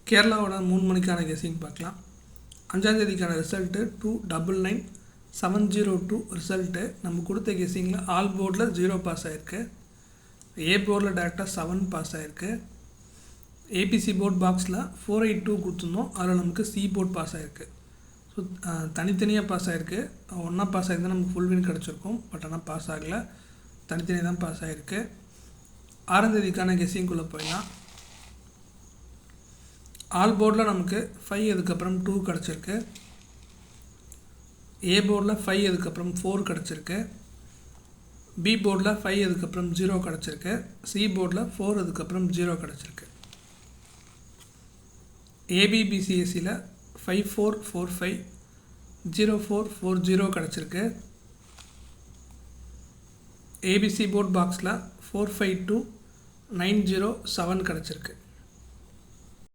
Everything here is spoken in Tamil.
கேரளாவோட 3 மணிக்கான கெஸ்ஸிங் பார்க்கலாம். 5ஆம் தேதிக்கான ரிசல்ட்டு 299702 ரிசல்ட்டு. நம்ம கொடுத்த கெஸ்ஸிங்கில் ஆல் போர்டில் 0 பாஸ் ஆகிருக்கு. ஏ போர்டில் டேரெக்டாக 7 பாஸ் ஆகிருக்கு. ஏபிசி போர்ட் பாக்ஸில் 482 கொடுத்துருந்தோம், அதில் நமக்கு சி போர்ட் பாஸ் ஆகிருக்கு. ஸோ தனித்தனியாக பாஸ் ஆகிருக்கு. ஒன்றா பாஸ் ஆகிருந்தால் நமக்கு ஃபுல் வின் கிடச்சிருக்கும். பட் ஆனால் பாஸ் ஆகலை, தனித்தனியாக தான் பாஸ் ஆகிருக்கு. 6ஆம் தேதிக்கான கெஸ்ஸிங்குள்ளே போயிடலாம். ஆல் போர்டில் நமக்கு 5 அதுக்கப்புறம் 2 கிடச்சிருக்கு. ஏ போர்டில் 5 அதுக்கப்புறம் 4 கிடச்சிருக்கு. பி போர்டில் 5 அதுக்கப்புறம் 0 கிடச்சிருக்கு. சி போர்டில் 4 அதுக்கப்புறம் 0 கிடச்சிருக்கு. ஏபிபிசிஎஸ்சியில் 5445 0440 கிடச்சிருக்கு. ஏபிசி போர்ட் பாக்ஸில் 452 907 கிடச்சிருக்கு.